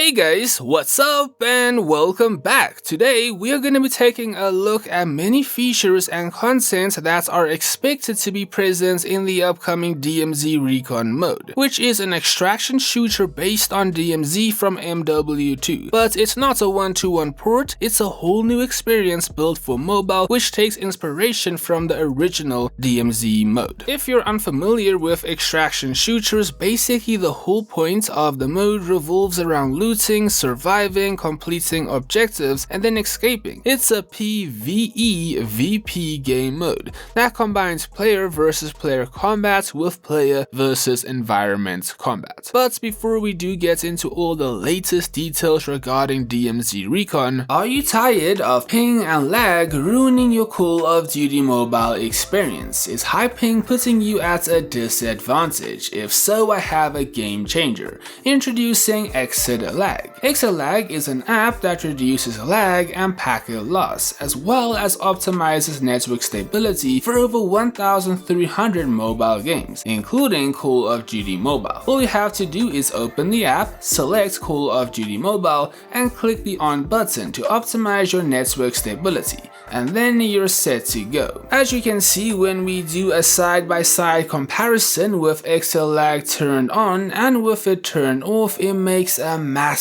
Hey guys, what's up and welcome back. Today we are going to be taking a look at many features and content that are expected to be present in the upcoming DMZ Recon mode, which is an extraction shooter based on DMZ from MW2. But it's not a one-to-one port, it's a whole new experience built for mobile which takes inspiration from the original DMZ mode. If you're unfamiliar with extraction shooters, basically the whole point of the mode revolves around looting, surviving, completing objectives, and then escaping. It's a PvE/VP game mode that combines player versus player combat with player versus environment combat. But before we do get into all the latest details regarding DMZ Recon, are you tired of ping and lag ruining your Call of Duty mobile experience? Is high ping putting you at a disadvantage? If so, I have a game changer. Introducing Exit Lag. Exit Lag is an app that reduces lag and packet loss, as well as optimizes network stability for over 1,300 mobile games, including Call of Duty Mobile. All you have to do is open the app, select Call of Duty Mobile, and click the on button to optimize your network stability, and then you're set to go. As you can see, when we do a side-by-side comparison with Exit Lag turned on and with it turned off, it makes a massive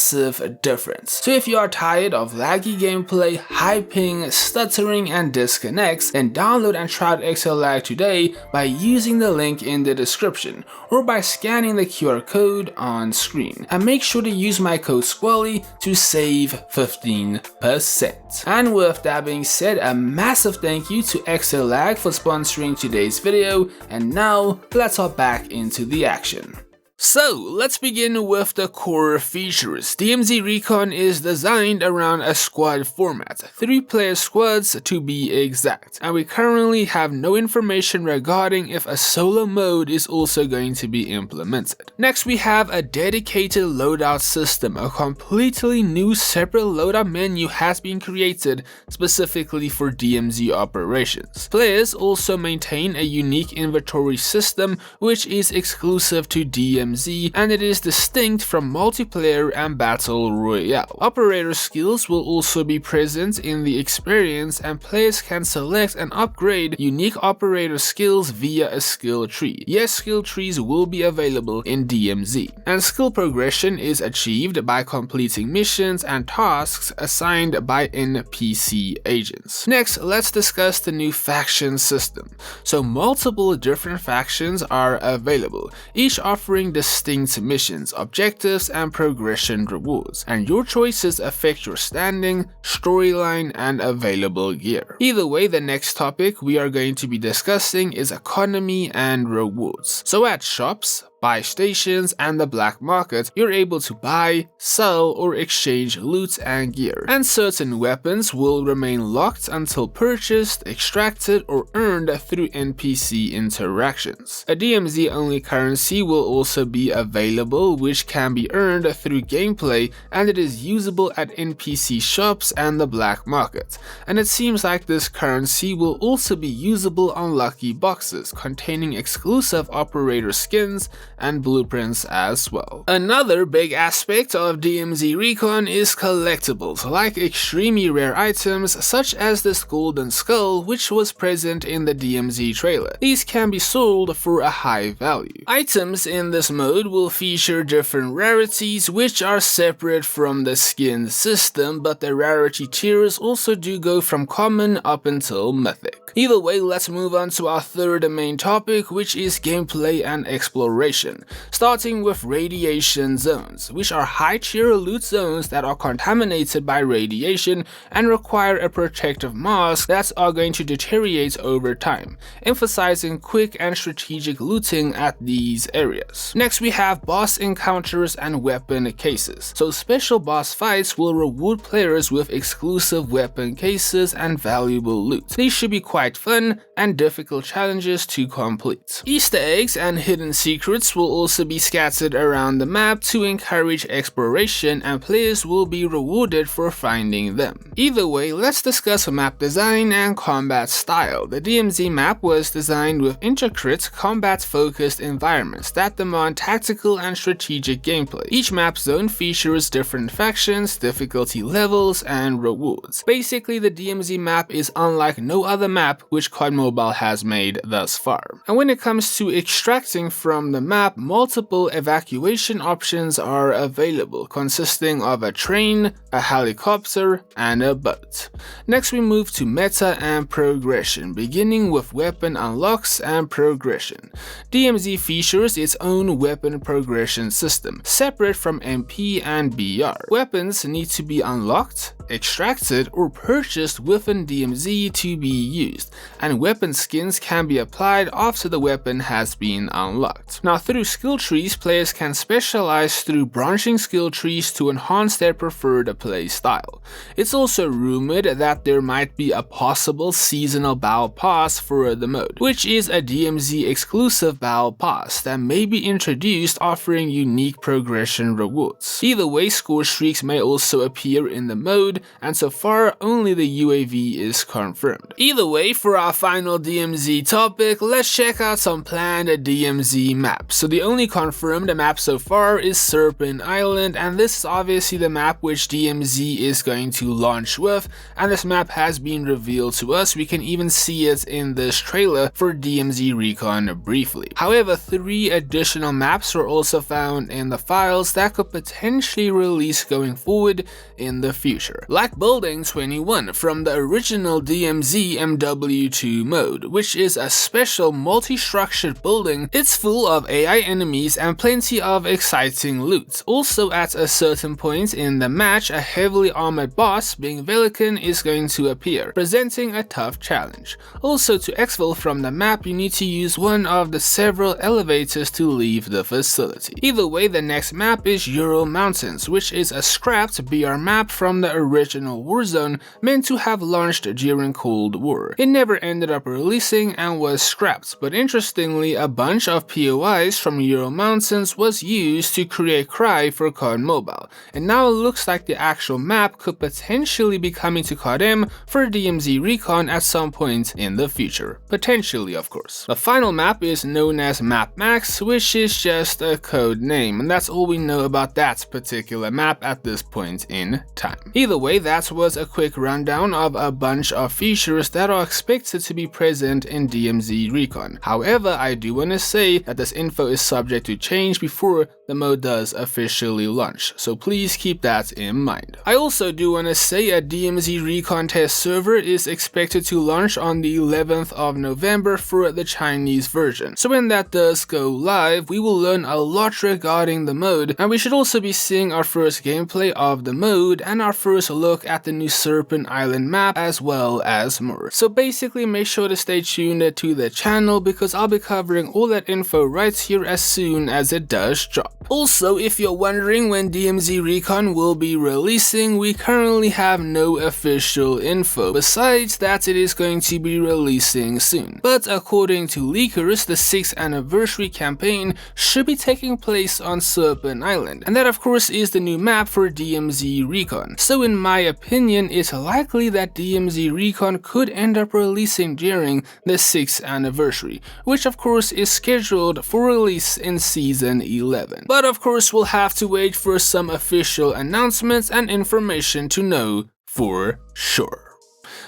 difference. So if you are tired of laggy gameplay, high ping, stuttering, and disconnects, then download and try Exit Lag today by using the link in the description or by scanning the QR code on screen. And make sure to use my code Squally to save 15%. And with that being said, a massive thank you to Exit Lag for sponsoring today's video, and now let's hop back into the action. So, let's begin with the core features. DMZ Recon is designed around a squad format, 3-player squads to be exact, and we currently have no information regarding if a solo mode is also going to be implemented. Next, we have a dedicated loadout system. A completely new separate loadout menu has been created specifically for DMZ operations. Players also maintain a unique inventory system which is exclusive to DMZ, and it is distinct from multiplayer and battle royale. Operator skills will also be present in the experience, and players can select and upgrade unique operator skills via a skill tree. Yes, skill trees will be available in DMZ, and skill progression is achieved by completing missions and tasks assigned by NPC agents. Next, let's discuss the new faction system. So multiple different factions are available, each offering distinct missions, objectives, and progression rewards, and your choices affect your standing, storyline, and available gear. Either way, the next topic we are going to be discussing is economy and rewards. So at shops, buy stations, and the black market, you're able to buy, sell, or exchange loot and gear, and certain weapons will remain locked until purchased, extracted, or earned through NPC interactions. A DMZ only currency will also be available, which can be earned through gameplay, and it is usable at NPC shops and the black market, and it seems like this currency will also be usable on lucky boxes containing exclusive operator skins and blueprints as well. Another big aspect of DMZ Recon is collectibles, like extremely rare items such as this golden skull which was present in the DMZ trailer. These can be sold for a high value. Items in this mode will feature different rarities which are separate from the skin system, but the rarity tiers also do go from common up until mythic. Either way, let's move on to our third main topic, which is gameplay and exploration. Starting with radiation zones, which are high tier loot zones that are contaminated by radiation and require a protective mask that are going to deteriorate over time, emphasizing quick and strategic looting at these areas. Next, we have boss encounters and weapon cases. So special boss fights will reward players with exclusive weapon cases and valuable loot. These should be quite quite fun and difficult challenges to complete. Easter eggs and hidden secrets will also be scattered around the map to encourage exploration, and players will be rewarded for finding them. Either way, let's discuss map design and combat style. The DMZ map was designed with intricate, combat-focused environments that demand tactical and strategic gameplay. Each map zone features different factions, difficulty levels, and rewards. Basically, the DMZ map is unlike no other map which COD Mobile has made thus far. And when it comes to extracting from the map, multiple evacuation options are available, consisting of a train, a helicopter, and a boat. Next, we move to meta and progression, beginning with weapon unlocks and progression. DMZ features its own weapon progression system, separate from MP and BR. Weapons need to be unlocked, extracted, or purchased within DMZ to be used, and weapon skins can be applied after the weapon has been unlocked. Now, through skill trees, players can specialize through branching skill trees to enhance their preferred play style. It's also rumored that there might be a possible seasonal battle pass for the mode, which is a DMZ exclusive battle pass that may be introduced, offering unique progression rewards. Either way, score streaks may also appear in the mode, and so far only the UAV is confirmed. Either way, for our final DMZ topic, let's check out some planned DMZ maps. So the only confirmed map so far is Serpent Island, and this is obviously the map which DMZ is going to launch with, and this map has been revealed to us. We can even see it in this trailer for DMZ Recon briefly. However, 3 additional maps were also found in the files that could potentially release going forward in the future, like Building 21 from the original DMZ MW2 mode, which is a special multi-structured building. It's full of AI enemies and plenty of exciting loot. Also, at a certain point in the match, a heavily armored boss, being Velikan, is going to appear, presenting a tough challenge. Also, to exfil from the map, you need to use one of the several elevators to leave the facility. Either way, the next map is Ural Mountains, which is a scrapped BR map from the original Warzone, meant to have launched during Cold War. It never ended up releasing and was scrapped, but interestingly, a bunch of POIs from Ural Mountains was used to create Cry for COD Mobile, and now it looks like the actual map could potentially be coming to Codm for DMZ Recon at some point in the future. Potentially, of course. The final map is known as Map Max, which is just a code name, and that's all we know about that particular map at this point in time. Either way, that was a quick rundown of a bunch of features that are expected to be present in DMZ Recon. However, I do want to say that this info is subject to change before the mode does officially launch, so please keep that in mind. I also do want to say a DMZ Recon test server is expected to launch on the 11th of November for the Chinese version. So when that does go live, we will learn a lot regarding the mode, and we should also be seeing our first gameplay of the mode and our first look at the new Serpent Island map, as well as more. So basically, make sure to stay tuned to the channel because I'll be covering all that info right here as soon as it does drop. Also, if you're wondering when DMZ Recon will be releasing, we currently have no official info, besides that it is going to be releasing soon. But according to leakers, the 6th anniversary campaign should be taking place on Serpent Island, and that of course is the new map for DMZ Recon. So in my opinion, it's likely that DMZ Recon could end up releasing during the 6th anniversary, which of course is scheduled for release in Season 11. But of course, we'll have to wait for some official announcements and information to know for sure.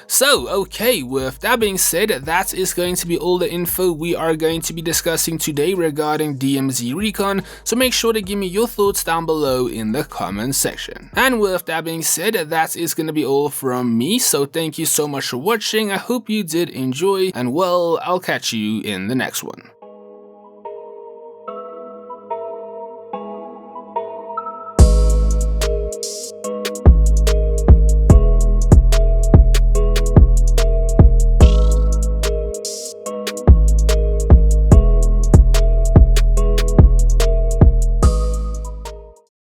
So, okay, with that being said, that is going to be all the info we are going to be discussing today regarding DMZ Recon, so make sure to give me your thoughts down below in the comment section. And with that being said, that is going to be all from me, so thank you so much for watching. I hope you did enjoy, and well, I'll catch you in the next one.